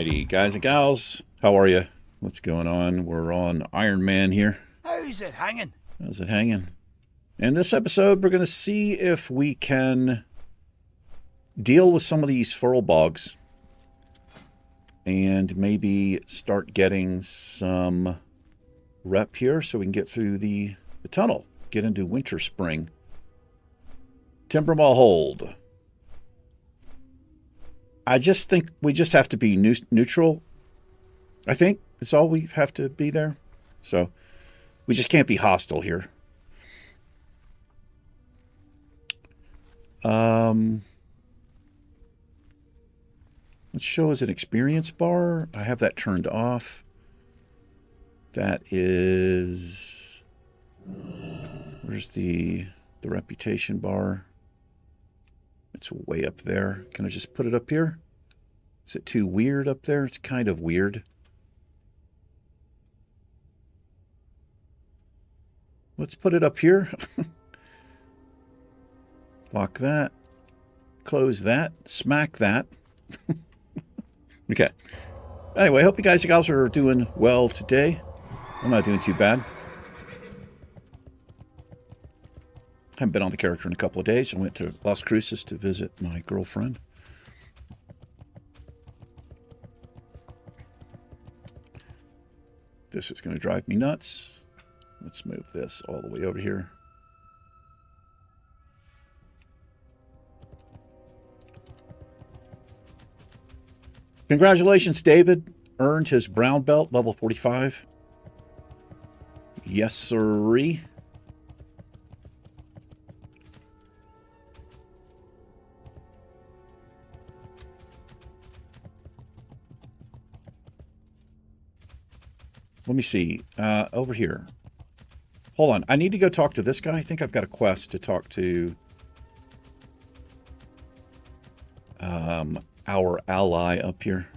Alrighty, guys and gals, how are you? What's going on? We're on Ironman here. How's it hanging? How's it hanging? In this episode, we're going to see if we can deal with some of these furbolgs and maybe start getting some rep here so we can get through the tunnel, get into Winterspring. Timbermaw Hold. I just think we just have to be neutral. I think it's all we have to be there. So we just can't be hostile here. Let's show us an experience bar. I have that turned off. That is... Where's the reputation bar? It's way up there. Can I just put it up here? Is it too weird up there? It's kind of weird. Let's put it up here. Lock that. Close that. Smack that. Okay. Anyway, I hope you guys and gals are doing well today. I'm not doing too bad. Haven't been on the character in a couple of days. I went to Las Cruces to visit my girlfriend. This is going to drive me nuts. Let's move this all the way over here. Congratulations, David. Earned his brown belt, level 45. Yes, sirree. Let me see. Over here. Hold on. I need to go talk to this guy. I think I've got a quest to talk to our ally up here.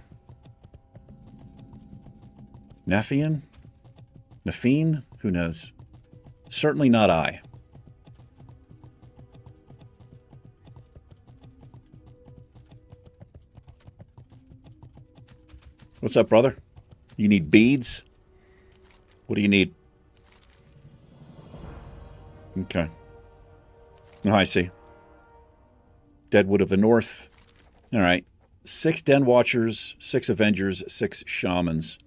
Nephian? Nephine? Who knows? Certainly not I. What's up, brother? You need beads? What do you need? Okay. Oh, I see. Deadwood of the North. All right. 6 Den Watchers, 6 Avengers, 6 Shamans.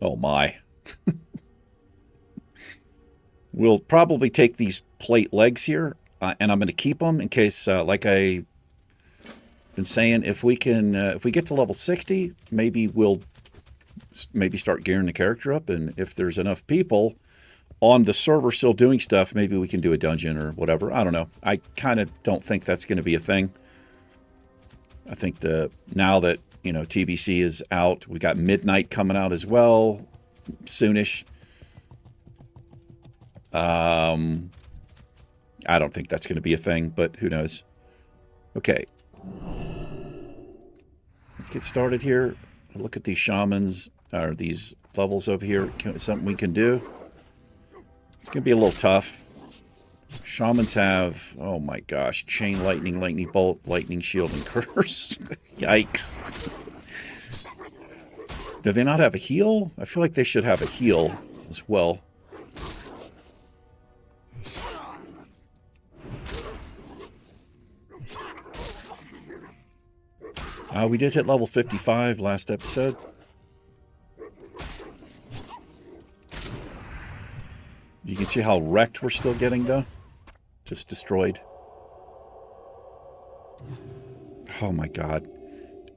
Oh, my. We'll probably take these plate legs here, and I'm going to keep them in case, like I've been saying, if we get to level 60, maybe we'll start gearing the character up, and if there's enough people on the server still doing stuff, maybe we can do a dungeon or whatever. I don't know. I kind of don't think that's going to be a thing. I think now that, TBC is out, we got Midnight coming out as well, soonish. I don't think that's going to be a thing, but who knows? Okay. Let's get started here. Look at these shamans, or these levels over here. Something we can do. It's going to be a little tough. Shamans have, oh my gosh, Chain Lightning, Lightning Bolt, Lightning Shield, and Curse. Yikes. Do they not have a heal? I feel like they should have a heal as well. We did hit level 55 last episode. You can see how wrecked we're still getting, though. Just destroyed. Oh, my God.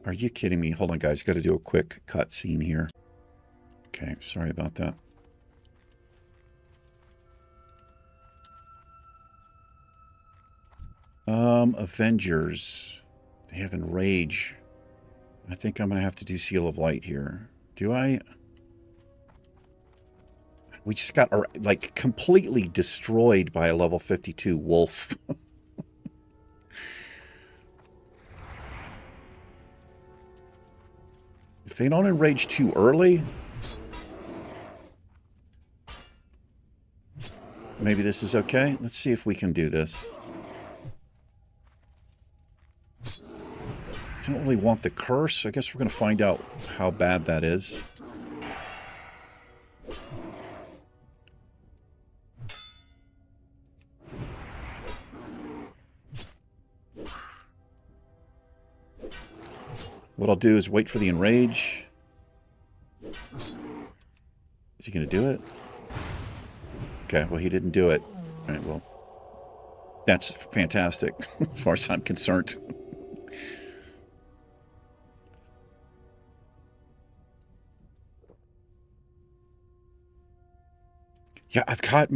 Are you kidding me? Hold on, guys. Got to do a quick cut scene here. Okay, sorry about that. Avengers. They have Enrage. I think I'm going to have to do Seal of Light here. Do I? We just got, like, completely destroyed by a level 52 wolf. If they don't enrage too early, maybe this is okay. Let's see if we can do this. don't really want the curse. I guess we're going to find out how bad that is. What I'll do is wait for the enrage. Is he going to do it? Okay, well, he didn't do it. All right, well, that's fantastic as far as I'm concerned. Yeah, I've got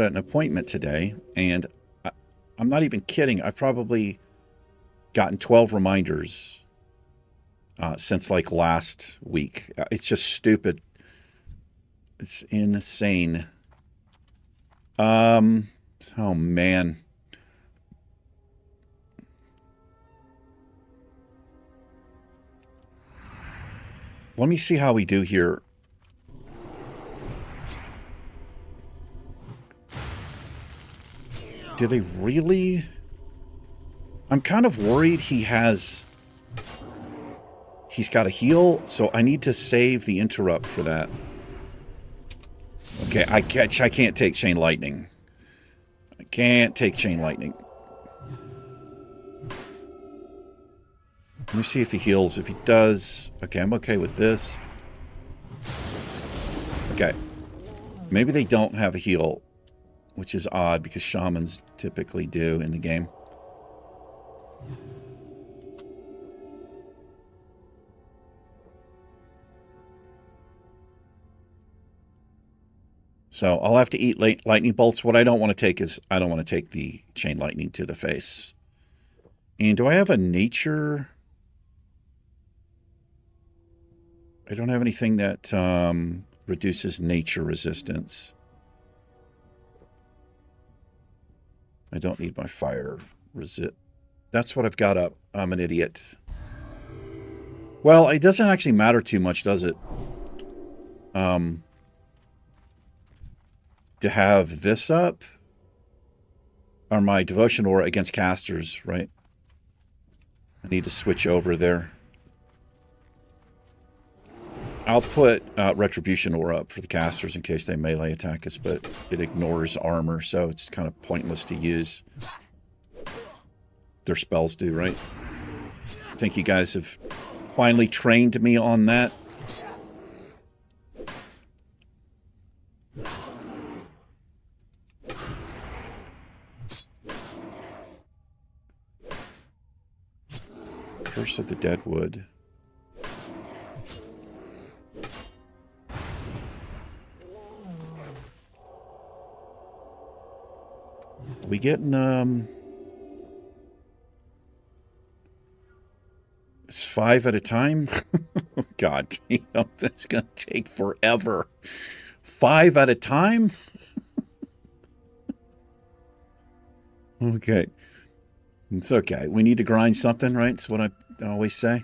an appointment today, and I'm not even kidding. I've probably gotten 12 reminders since like last week. It's just stupid. It's insane. Oh man. Let me see how we do here. Do they really? I'm kind of worried he's got a heal, so I need to save the interrupt for that. Okay, I can't take Chain Lightning. I can't take Chain Lightning. Let me see if he heals. If he does, okay, I'm okay with this. Okay. Maybe they don't have a heal, which is odd because shamans typically do in the game. So I'll have to eat lightning bolts. What I don't want to take is, I don't want to take the chain lightning to the face. And do I have a nature? I don't have anything that reduces nature resistance. I don't need my fire resist. That's what I've got up. I'm an idiot. Well, it doesn't actually matter too much, does it? To have this up, or my devotion aura against casters, right? I need to switch over there. I'll put retribution aura up for the casters in case they melee attack us, but it ignores armor, so it's kind of pointless to use. Their spells do, right? I think you guys have finally trained me on that. Curse of the Deadwood. Are we getting, it's 5 at a time? God damn, that's going to take forever. 5 at a time? Okay. It's okay. We need to grind something, right? That's what I always say.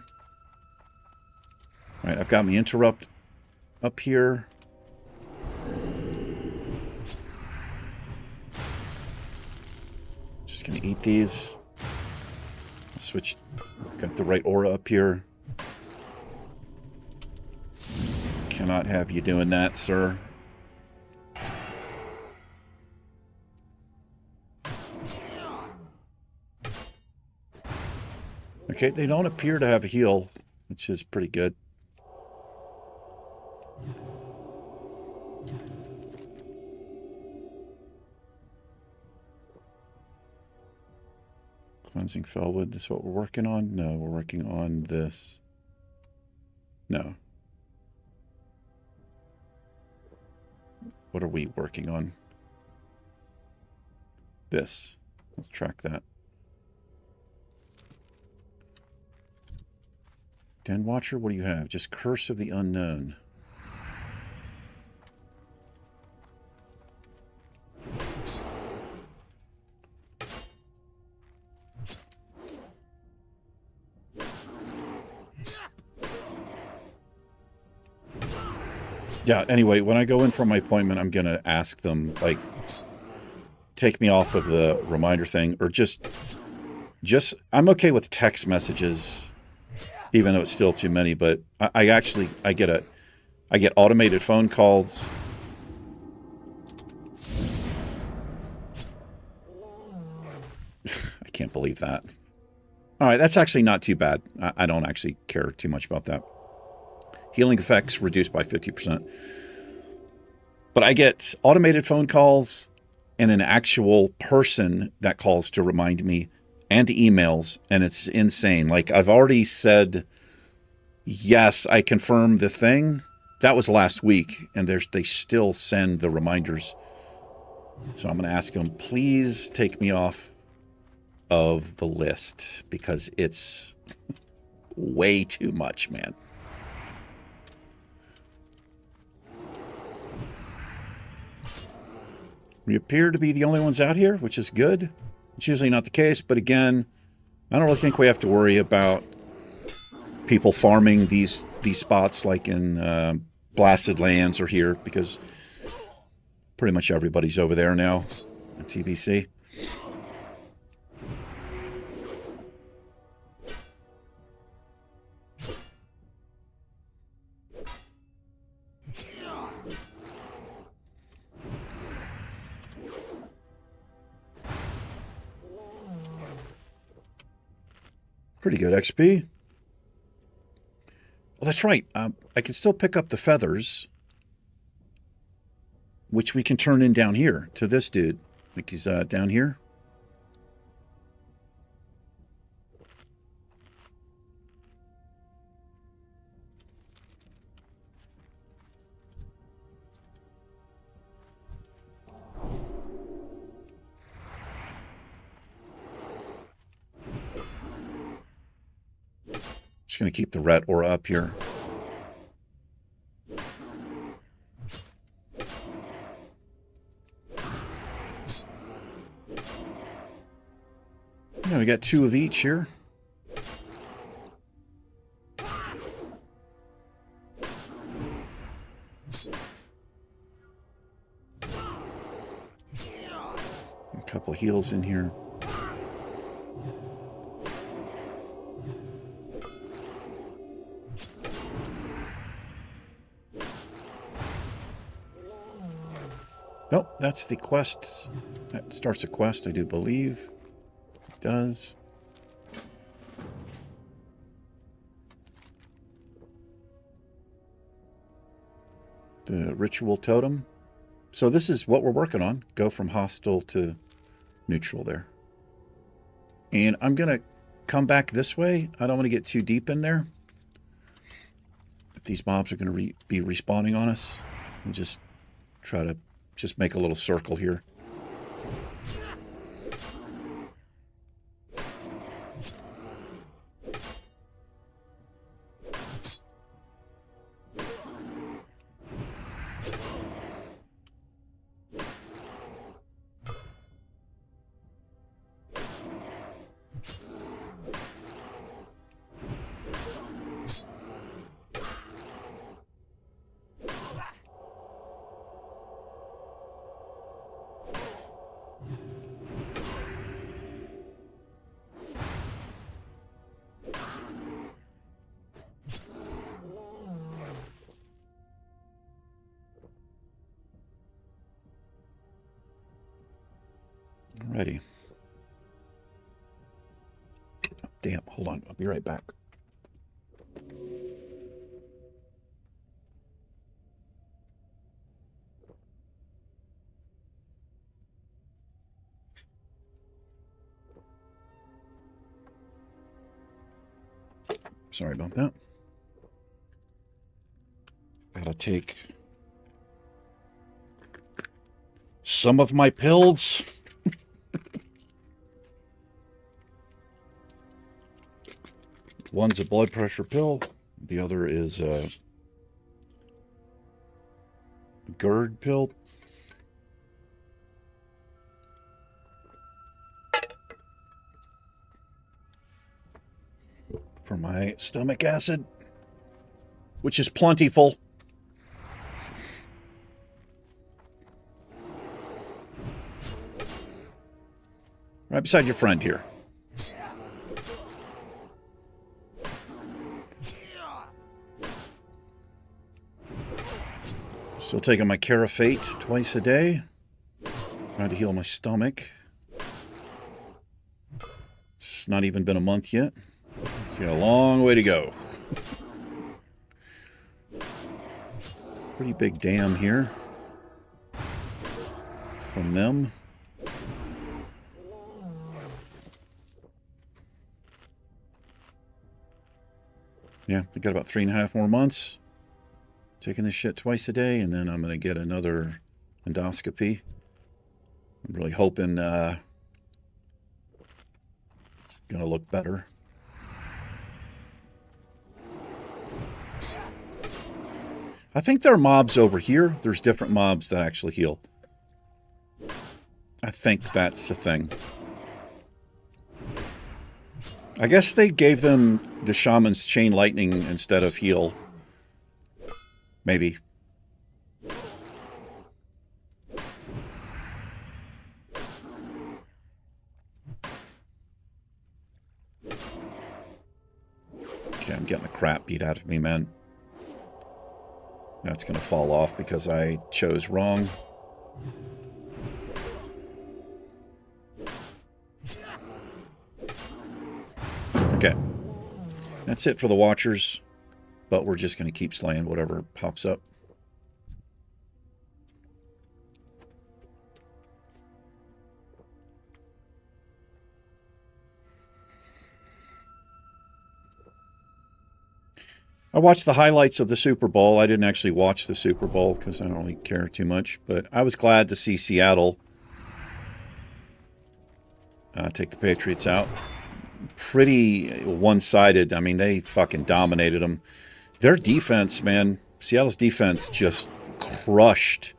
All right, I've got my interrupt up here. Just going to eat these. I'll switch. Got the right aura up here. Cannot have you doing that, sir. Okay, they don't appear to have a heal, which is pretty good. Cleansing Fellwood, this is what we're working on? No, we're working on this. No. What are we working on? This. Let's track that. Den Watcher, what do you have? Just Curse of the Unknown. Yeah, anyway, when I go in for my appointment, I'm going to ask them, like, take me off of the reminder thing, or just I'm okay with text messages, even though it's still too many. But I get automated phone calls. I can't believe that. All right, that's actually not too bad. I don't actually care too much about that. Healing effects reduced by 50%. But I get automated phone calls and an actual person that calls to remind me, and emails, and it's insane. Like, I've already said, yes, I confirmed the thing. That was last week, and they still send the reminders. So I'm going to ask them, please take me off of the list, because it's way too much, man. We appear to be the only ones out here, which is good. It's usually not the case, but again, I don't really think we have to worry about people farming these spots like in Blasted Lands or here, because pretty much everybody's over there now at TBC. Pretty good XP. Well, that's right. I can still pick up the feathers, which we can turn in down here to this dude. Like he's down here. Just going to keep the ret aura up here. Yeah, we got 2 of each here. A couple of heals in here. Nope, that's the quest. That starts a quest, I do believe. It does. The ritual totem. So this is what we're working on. Go from hostile to neutral there. And I'm going to come back this way. I don't want to get too deep in there. If these mobs are going to be respawning on us, we'll just try to just make a little circle here. Alrighty. Oh, damn, hold on. I'll be right back. Sorry about that. Gotta take some of my pills. One's a blood pressure pill. The other is a GERD pill. For my stomach acid, which is plentiful. Right beside your friend here. Still taking my Carafate twice a day. Trying to heal my stomach. It's not even been a month yet. It's got a long way to go. Pretty big dam here. From them. Yeah, they got about 3.5 more months. Taking this shit twice a day, and then I'm going to get another endoscopy. I'm really hoping it's going to look better. I think there are mobs over here. There's different mobs that actually heal. I think that's the thing. I guess they gave them the shaman's chain lightning instead of heal. Maybe. Okay, I'm getting the crap beat out of me, man. That's going to fall off because I chose wrong. Okay. That's it for the Watchers. But we're just going to keep slaying whatever pops up. I watched the highlights of the Super Bowl. I didn't actually watch the Super Bowl because I don't really care too much. But I was glad to see Seattle take the Patriots out. Pretty one-sided. I mean, they fucking dominated them. Their defense, man, Seattle's defense just crushed.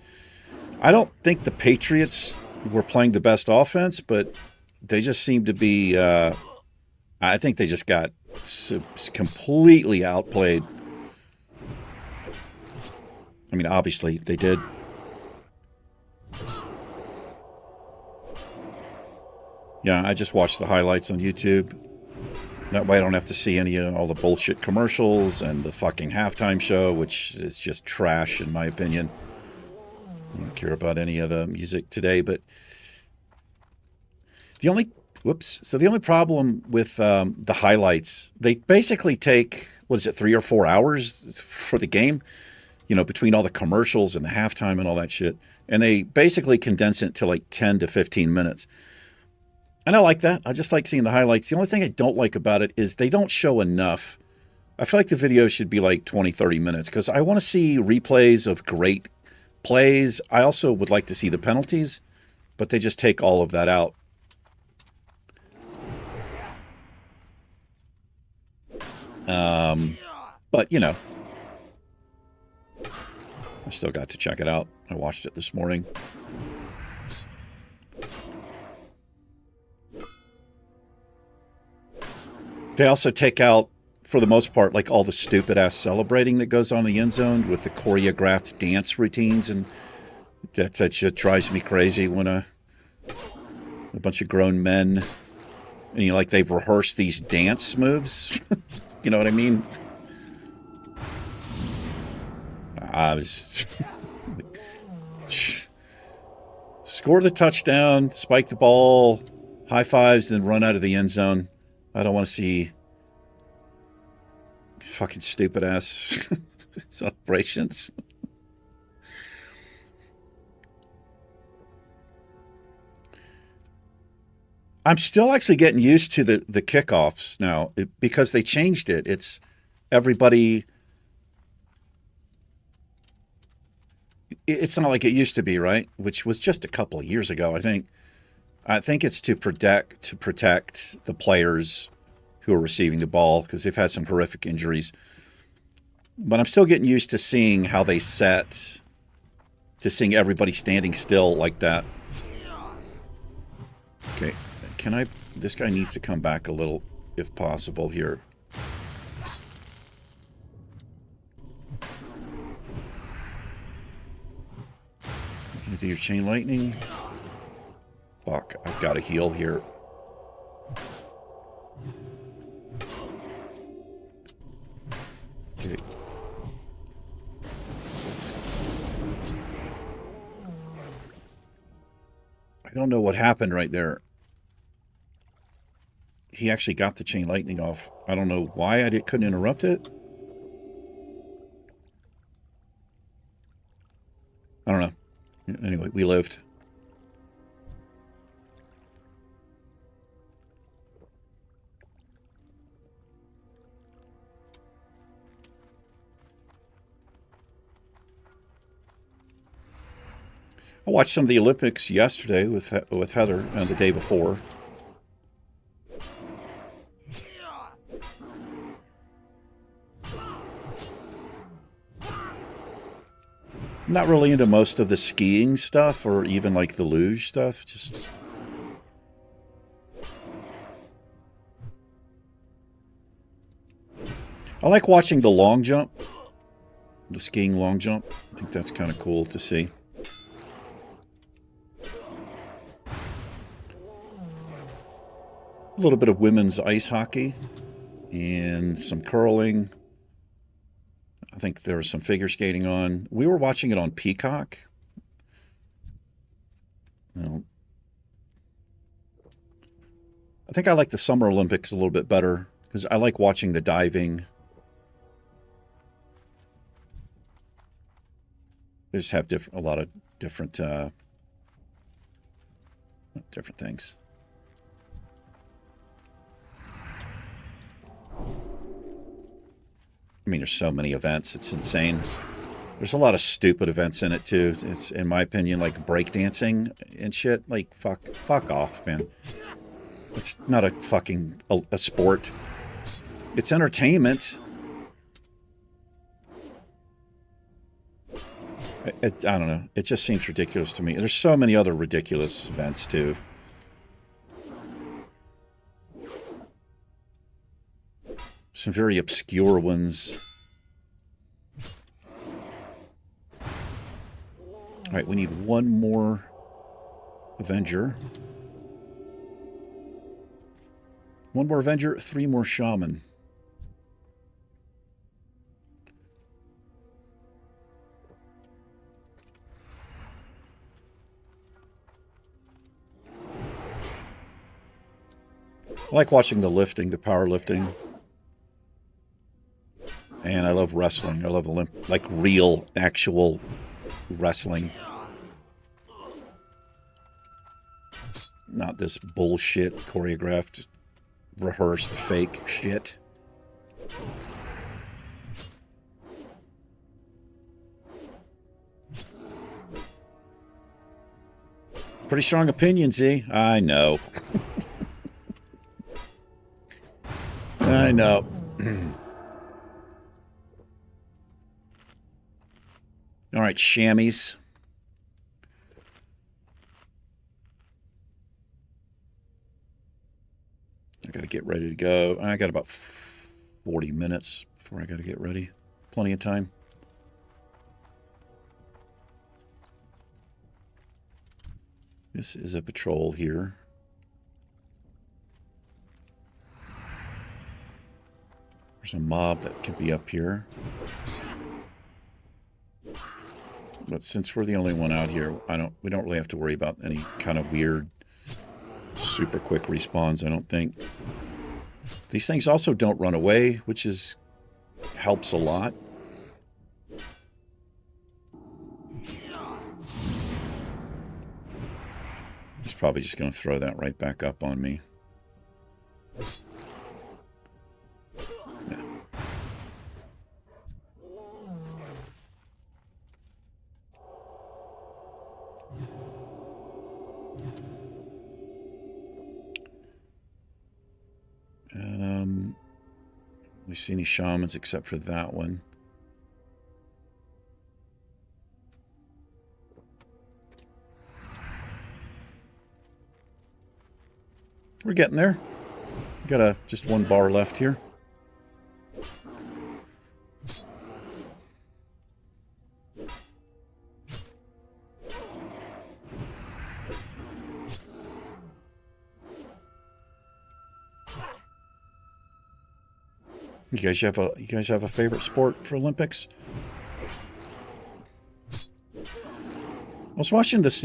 I don't think the Patriots were playing the best offense, but they just seemed to be, I think they just got completely outplayed. I mean, obviously they did. Yeah, I just watched the highlights on YouTube. That way I don't have to see any of all the bullshit commercials and the fucking halftime show, which is just trash in my opinion. I don't care about any of the music today, but the only problem with the highlights, they basically take, what is it, 3 or 4 hours for the game, you know, between all the commercials and the halftime and all that shit, and they basically condense it to like 10 to 15 minutes. And I like that. I just like seeing the highlights. The only thing I don't like about it is they don't show enough. I feel like the video should be like 20, 30 minutes because I want to see replays of great plays. I also would like to see the penalties, but they just take all of that out. But, you know, I still got to check it out. I watched it this morning. They also take out, for the most part, like all the stupid-ass celebrating that goes on in the end zone with the choreographed dance routines, and that shit drives me crazy when a bunch of grown men, and you know, like they've rehearsed these dance moves. You know what I mean? I was score the touchdown, spike the ball, high fives, and run out of the end zone. I don't want to see fucking stupid ass celebrations. I'm still actually getting used to the kickoffs now because they changed it. It's everybody. It's not like it used to be, right? Which was just a couple of years ago, I think. I think it's to protect the players who are receiving the ball because they've had some horrific injuries. But I'm still getting used to seeing how they set, to seeing everybody standing still like that. Okay, can I? This guy needs to come back a little, if possible, here. Can you do your chain lightning? Fuck, I've got to heal here. Okay. don't know what happened right there. He actually got the chain lightning off. I don't know why couldn't interrupt it. I don't know. Anyway, we lived. I watched some of the Olympics yesterday with Heather and the day before. I'm not really into most of the skiing stuff or even like the luge stuff. Just I like watching the long jump, the skiing long jump. I think that's kind of cool to see. A little bit of women's ice hockey and some curling. I think there was some figure skating on. We were watching it on Peacock. Well, I think I like the Summer Olympics a little bit better because I like watching the diving. They just have a lot of different things. I mean, there's so many events. It's insane. There's a lot of stupid events in it, too. It's, in my opinion, like breakdancing and shit. Like, fuck off, man. It's not a fucking a sport. It's entertainment. I don't know. It just seems ridiculous to me. There's so many other ridiculous events, too. Some very obscure ones. All right, we need one more Avenger. One more Avenger, 3 more Shaman. I like watching the lifting, the powerlifting. And I love wrestling. I love like real, actual wrestling. Not this bullshit choreographed, rehearsed, fake shit. Pretty strong opinion, Z. I know. I know. All right, chamois. I got to get ready to go. I got about 40 minutes before I got to get ready. Plenty of time. This is a patrol here. There's a mob that could be up here. But since we're the only one out here, we don't really have to worry about any kind of weird, super quick respawns, I don't think. These things also don't run away, which helps a lot. He's probably just going to throw that right back up on me. We see any shamans except for that one. We're getting there. Got just one bar left here. You guys have a favorite sport for Olympics? I was watching this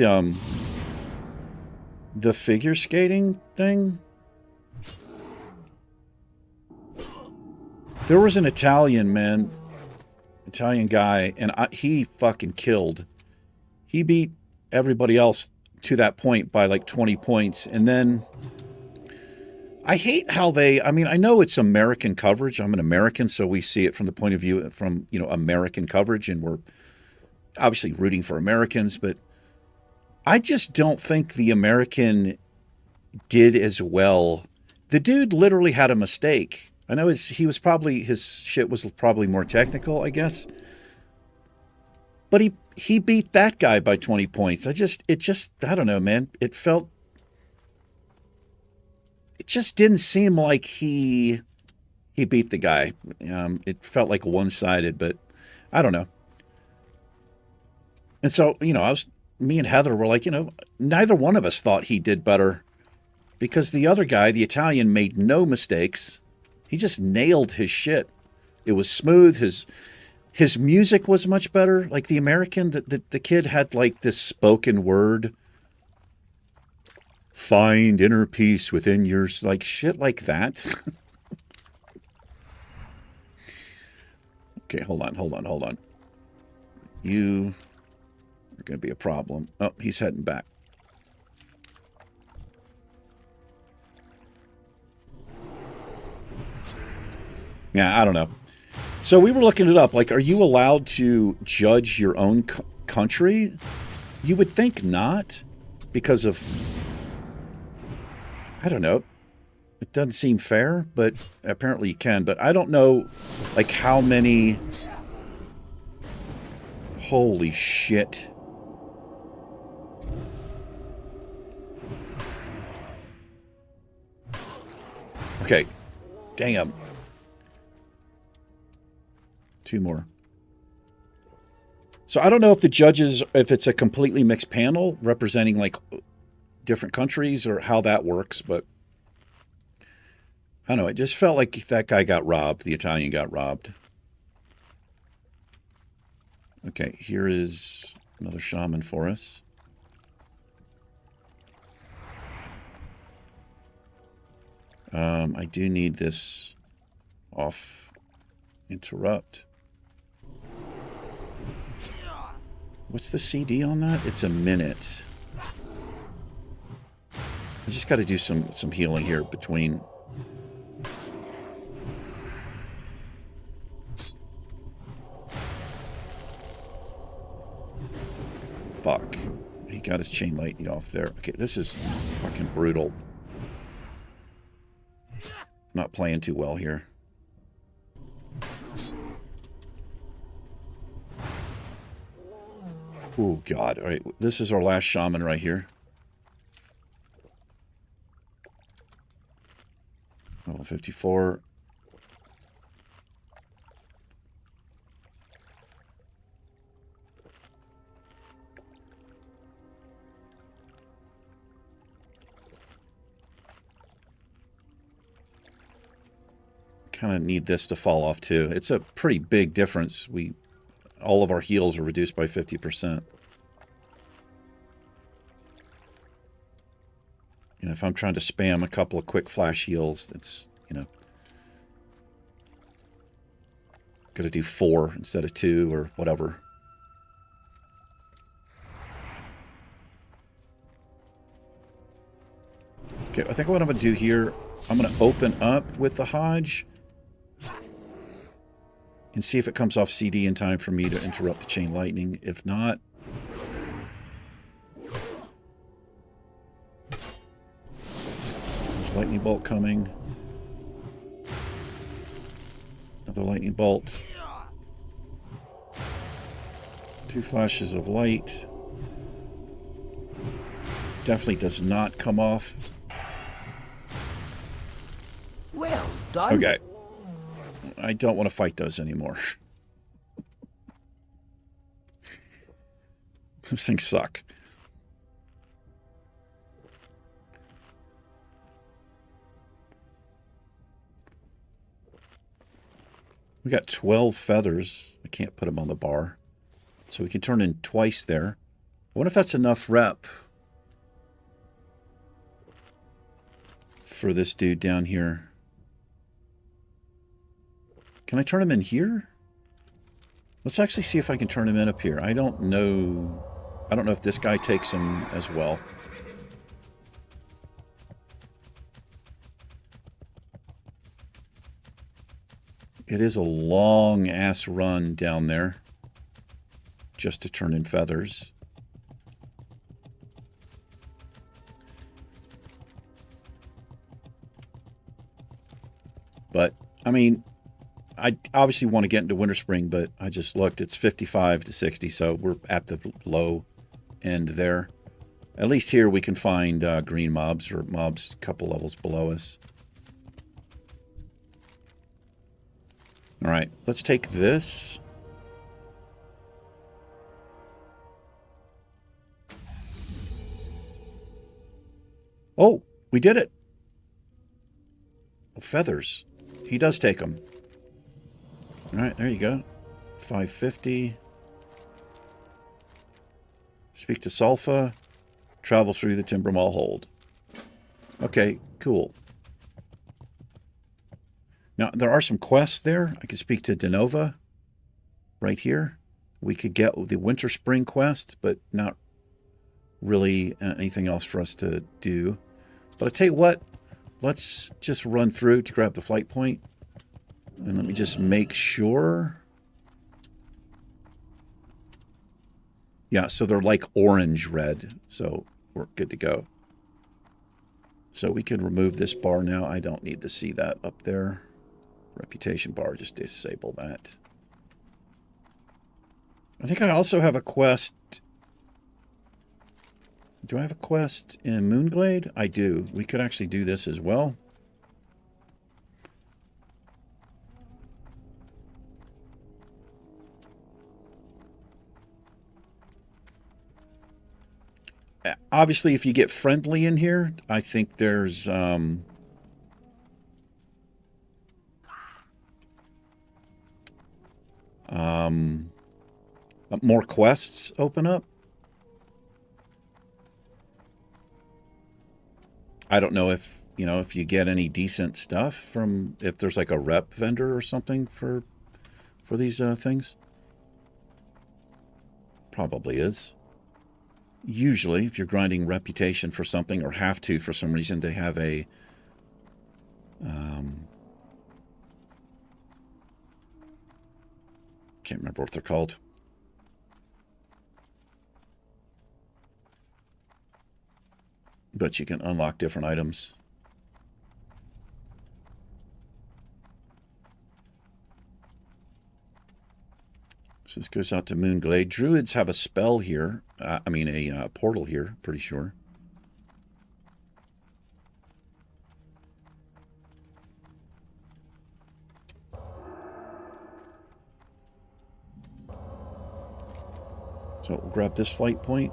the figure skating thing. There was an Italian guy, and he fucking killed. He beat everybody else to that point by like 20 points. And then I hate how I mean, I know it's American coverage. I'm an American, so we see it from the point of view from, American coverage, and we're obviously rooting for Americans, but I just don't think the American did as well. The dude literally had a mistake. I know his shit was probably more technical, I guess. But he beat that guy by 20 points. I don't know, man. It just didn't seem like he beat the guy. It felt like one-sided, but I don't know. And so, me and Heather were like, neither one of us thought he did better, because the other guy, the Italian, made no mistakes. He just nailed his shit. It was smooth. His music was much better. Like the American, the kid had like this spoken word. Find inner peace within yours, like shit like that. Okay, hold on. You are going to be a problem. Oh, he's heading back. Yeah, I don't know. So we were looking it up. Like, are you allowed to judge your own country? You would think not, because of, I don't know. It doesn't seem fair, but apparently you can. But I don't know, like, how many. Holy shit. Okay. Damn. 2 more. So I don't know if the judges, if it's a completely mixed panel representing like different countries or how that works, but I don't know. It just felt like that guy got robbed. The Italian got robbed. Okay, here is another shaman for us. I do need this off interrupt. What's the CD on that? It's a minute. I just got to do some healing here between. Fuck. He got his chain lightning off there. Okay, this is fucking brutal. Not playing too well here. Oh, God. All right, this is our last shaman right here. Level 54. Kind of need this to fall off too. It's a pretty big difference. All of our heals are reduced by 50%. And if I'm trying to spam a couple of quick flash heals, it's, got to do 4 instead of 2 or whatever. Okay, I think what I'm going to do here, I'm going to open up with the Hodge and see if it comes off CD in time for me to interrupt the chain lightning. If not, there's lightning bolt coming. Another lightning bolt. 2 flashes of light. Definitely does not come off. Well done. Okay. I don't want to fight those anymore. Those things suck. We got 12 feathers. I can't put them on the bar. So we can turn in twice there. I wonder if that's enough rep. for this dude down here. Can I turn him in here? Let's actually see if I can turn him in up here. I don't know. I don't know if this guy takes him as well. It is a long-ass run down there just to turn in feathers. But, I mean, I obviously want to get into Winterspring, but I just looked. It's 55 to 60, so we're at the low end there. At least here we can find green mobs or mobs a couple levels below us. All right, let's take this. Oh, we did it. Oh, feathers. He does take them. All right, there you go. 550. Speak to Sulfa. Travel through the Timber Mall hold. Okay, cool. Now, there are some quests there. I can speak to Denova right here. We could get the Winterspring quest, but not really anything else for us to do. But I tell you what, let's just run through to grab the flight point. And let me just make sure. Yeah, so they're like orange-red. So we're good to go. So we can remove this bar now. I don't need to see that up there. Reputation bar, just disable that. I think I also have a quest. Do I have a quest in Moonglade? I do. We could actually do this as well. Obviously, if you get friendly in here, I think there's more quests open up. I don't know if, you know, if you get any decent stuff from, if there's like a rep vendor or something for these things. Probably is. Usually, if you're grinding reputation for something, or have to for some reason, they have a can't remember what they're called. But you can unlock different items. So this goes out to Moonglade. Druids have a spell here. I mean, a portal here, pretty sure. So we'll grab this flight point.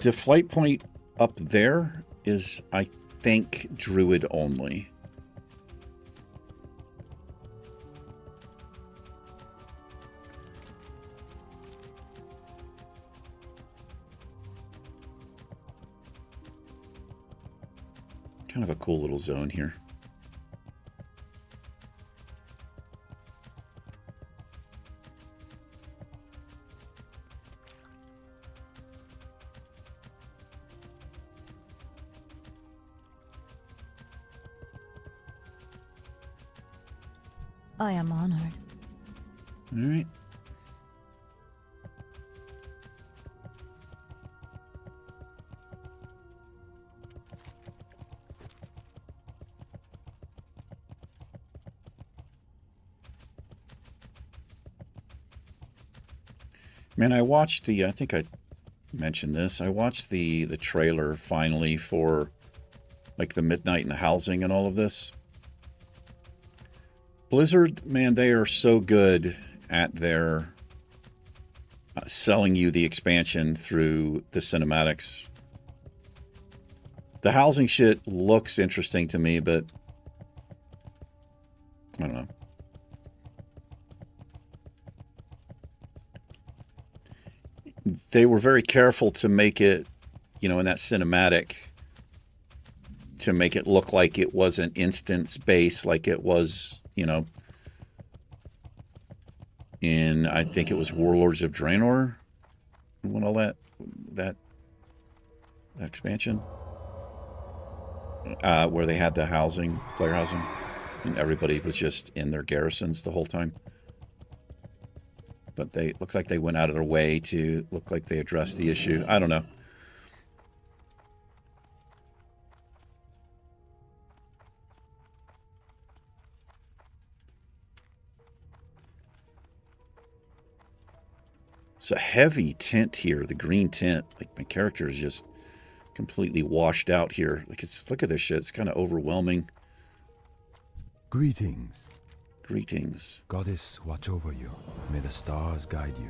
The flight point up there is, I think, Druid only. Kind of a cool little zone here. I am honored. All right. Man, I watched the, I think I mentioned this, I watched the trailer finally for like the Midnight and the Housing and all of this. Blizzard, man, they are so good at their selling you the expansion through the cinematics. The housing shit looks interesting to me, but I don't know. They were very careful to make it, you know, in that cinematic, to make it look like it was an instance base, like it was, you know, in, I think it was Warlords of Draenor, when all that expansion, where they had the housing, player housing, and everybody was just in their garrisons the whole time. But they looks like they went out of their way to look like they addressed the issue. I don't know. It's a heavy tint here, the green tint. Like, my character is just completely washed out here. Like, it's, look at this shit. It's kind of overwhelming. Greetings. Greetings. Goddess, watch over you. May the stars guide you.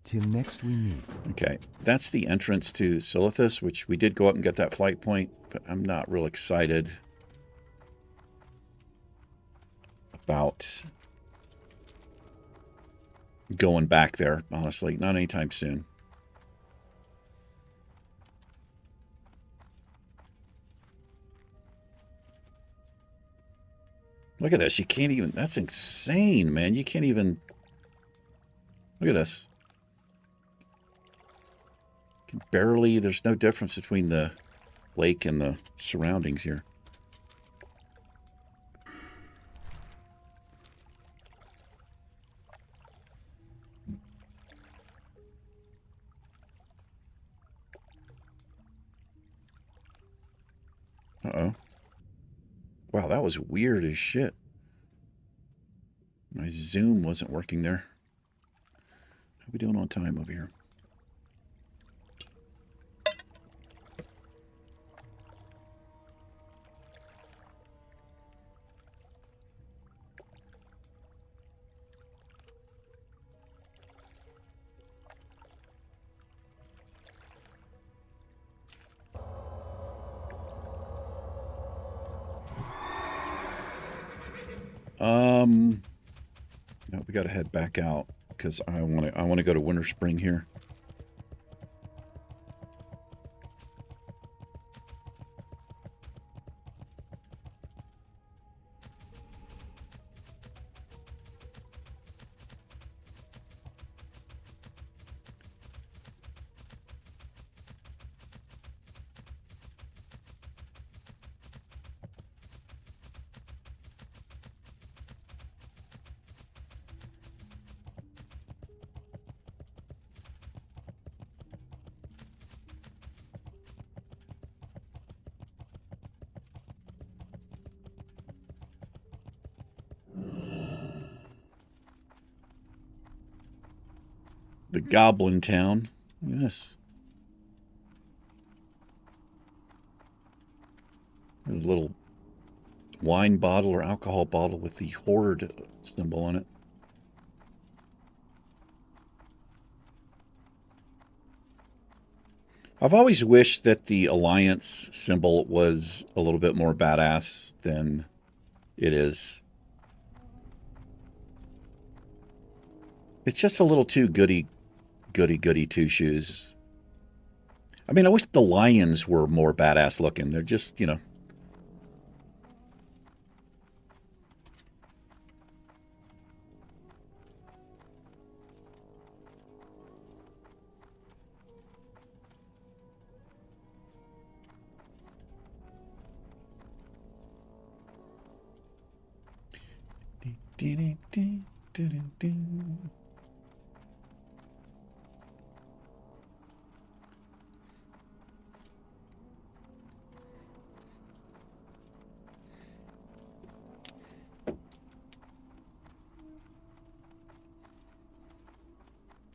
Till next we meet. Okay, that's the entrance to Silithus, which we did go up and get that flight point, but I'm not real excited about going back there, honestly. Not anytime soon. Look at this. You can't even... That's insane, man. You can't even... Look at this. You can barely... There's no difference between the lake and the surroundings here. Uh-oh. Wow, that was weird as shit. My zoom wasn't working there. How are we doing on time over here? No, we got to head back out because I want to go to Winterspring here. The Goblin Town. Yes. A little wine bottle or alcohol bottle with the Horde symbol on it. I've always wished that the Alliance symbol was a little bit more badass than it is. It's just a little too goody two-shoes. I mean, I wish the lions were more badass looking. They're just, you know.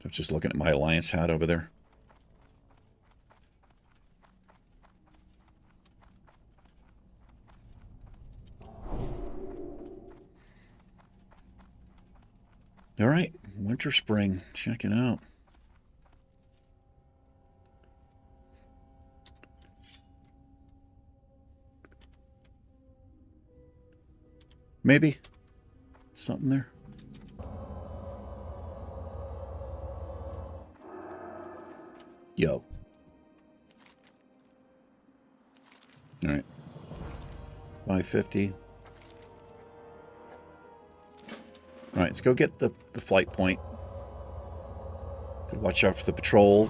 I'm just looking at my Alliance hat over there. All right, Winterspring, check it out. Maybe something there. go. All right. 550. All right, let's go get the flight point. Watch out for the patrol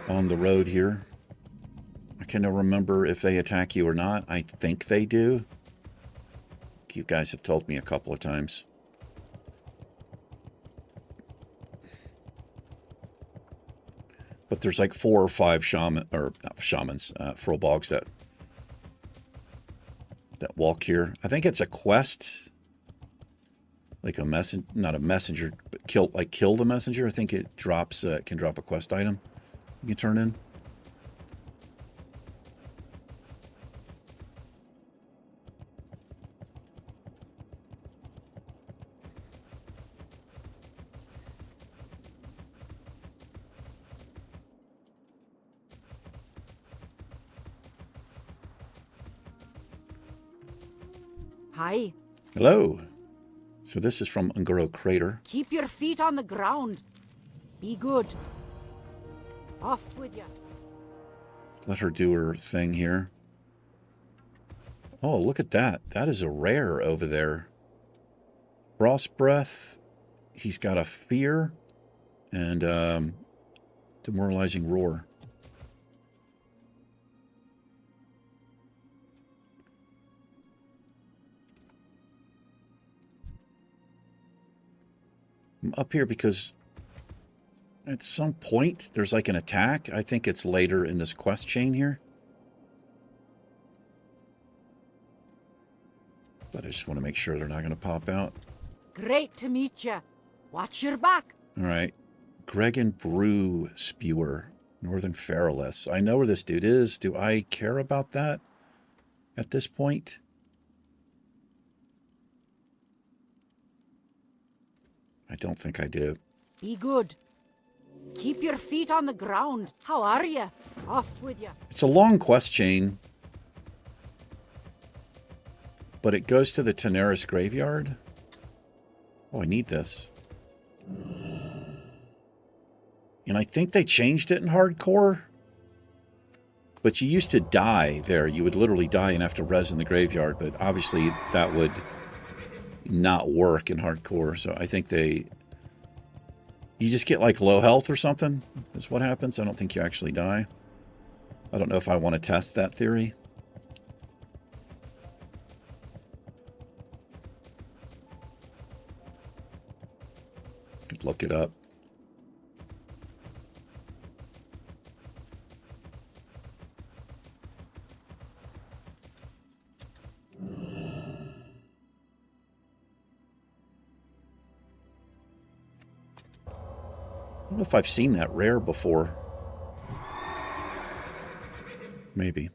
on the road here. I can't remember if they attack you or not. I think they do. You guys have told me a couple of times. But there's like 4 or 5 furbolgs that walk here. I think it's a quest. Like a not a messenger, but kill the messenger. I think it drops can drop a quest item you can turn in. Hi. Hello. So this is from Unguro Crater. Keep your feet on the ground. Be good. Off with you. Let her do her thing here. Oh, look at that. That is a rare over there. Frost Breath. He's got a Fear and Demoralizing Roar. I'm up here because at some point there's like an attack. I think it's later in this quest chain here. But I just want to make sure they're not going to pop out. Great to meet you. Watch your back. All right. Gregan Brew Spewer, Northern Feraless. I know where this dude is. Do I care about that at this point? I don't think I do. Be good. Keep your feet on the ground. How are you? Off with you. It's a long quest chain, but it goes to the Teneris graveyard. Oh, I need this. And I think they changed it in hardcore. But you used to die there. You would literally die and have to res in the graveyard. But obviously that would not work in hardcore. So I think you just get like low health or something is what happens. I don't think you actually die. I don't know if I want to test that theory. Could look it up. I don't know if I've seen that rare before. Maybe.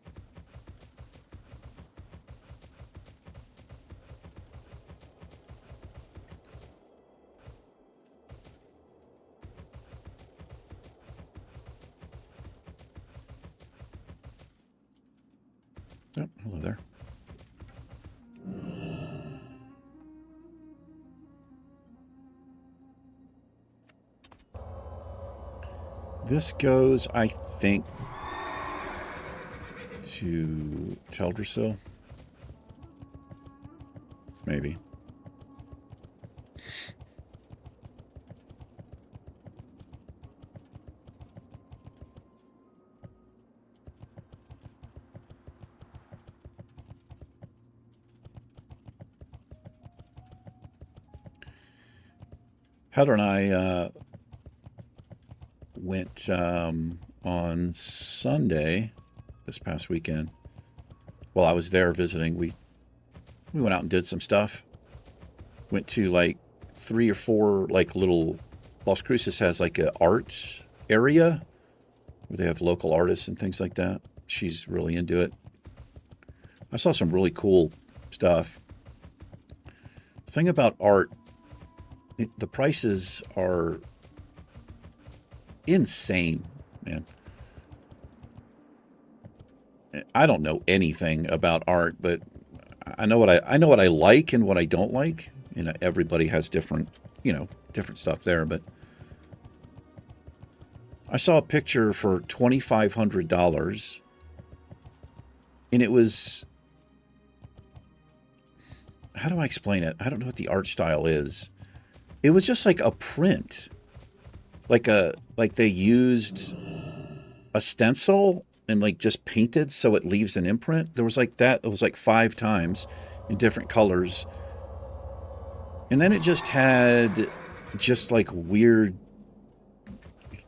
Oh, hello there. This goes, I think, to Teldrassil. Maybe. Heather and I went on Sunday, this past weekend. While I was there visiting, we went out and did some stuff. Went to like 3 or 4 like little. Las Cruces has like a art area where they have local artists and things like that. She's really into it. I saw some really cool stuff. The thing about art, the prices are insane, man. I don't know anything about art, but I know what I like and what I don't like. You know, everybody has different stuff there, but I saw a picture for $2,500, and it was, how do I explain it? I don't know what the art style is. It was just like a print, like they used a stencil and like just painted so it leaves an imprint. There was like that. It was like 5 times in different colors, and then it just had just like weird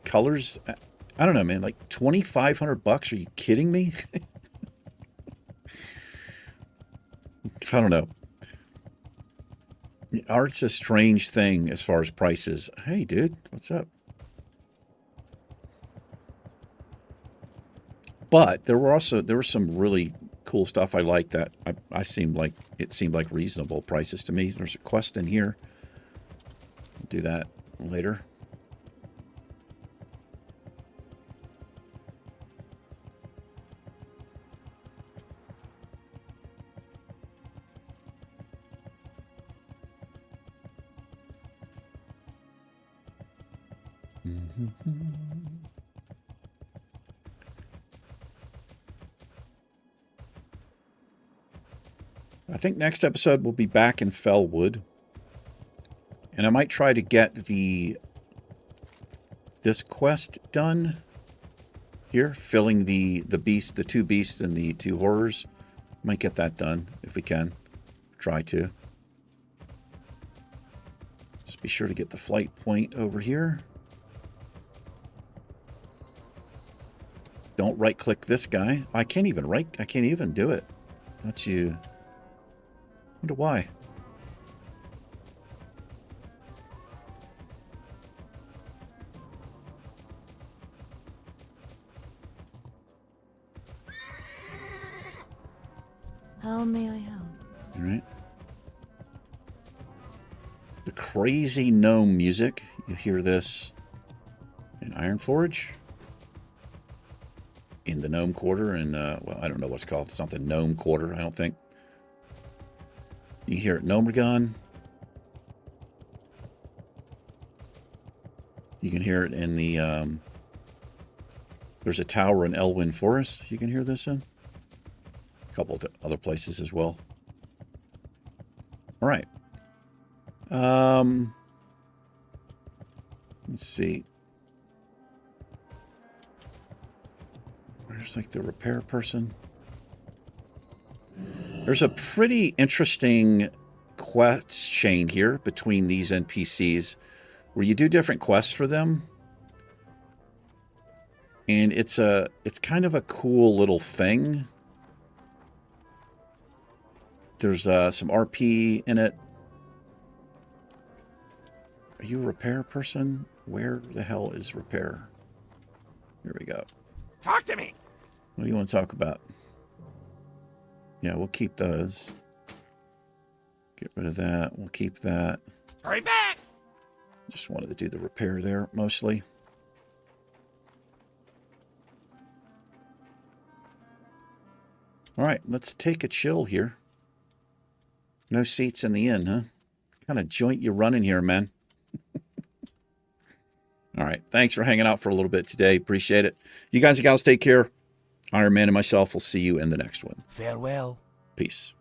colors. I don't know, man. Like $2,500? Are you kidding me? I don't know. Art's a strange thing as far as prices. Hey, dude, what's up? But there was some really cool stuff I liked that it seemed like reasonable prices to me. There's a quest in here. I'll do that later. I think next episode we'll be back in Fellwood, and I might try to get this quest done here, filling the 2 beasts and the 2 horrors. Might get that done if we can. Try to. Let's be sure to get the flight point over here. Don't right click this guy. I can't even do it. That's you. Wonder why. How may I help? All right. The crazy gnome music. You hear this in Ironforge, in the gnome quarter, and well, I don't know what's called. It's not the gnome quarter, I don't think. You hear it Gnomegon. You can hear it in the there's a tower in Elwyn Forest you can hear this in. A couple of other places as well. All right. Let's see. There's like the repair person. There's a pretty interesting quest chain here between these NPCs where you do different quests for them. And it's kind of a cool little thing. There's some RP in it. Are you a repair person? Where the hell is repair? Here we go. Talk to me. What do you want to talk about? Yeah, we'll keep those. Get rid of that. We'll keep that. Hurry back. Just wanted to do the repair there, mostly. All right, let's take a chill here. No seats in the inn, huh? What kind of joint you running here, man? All right, thanks for hanging out for a little bit today. Appreciate it. You guys and gals take care. Ironman and myself will see you in the next one. Farewell. Peace.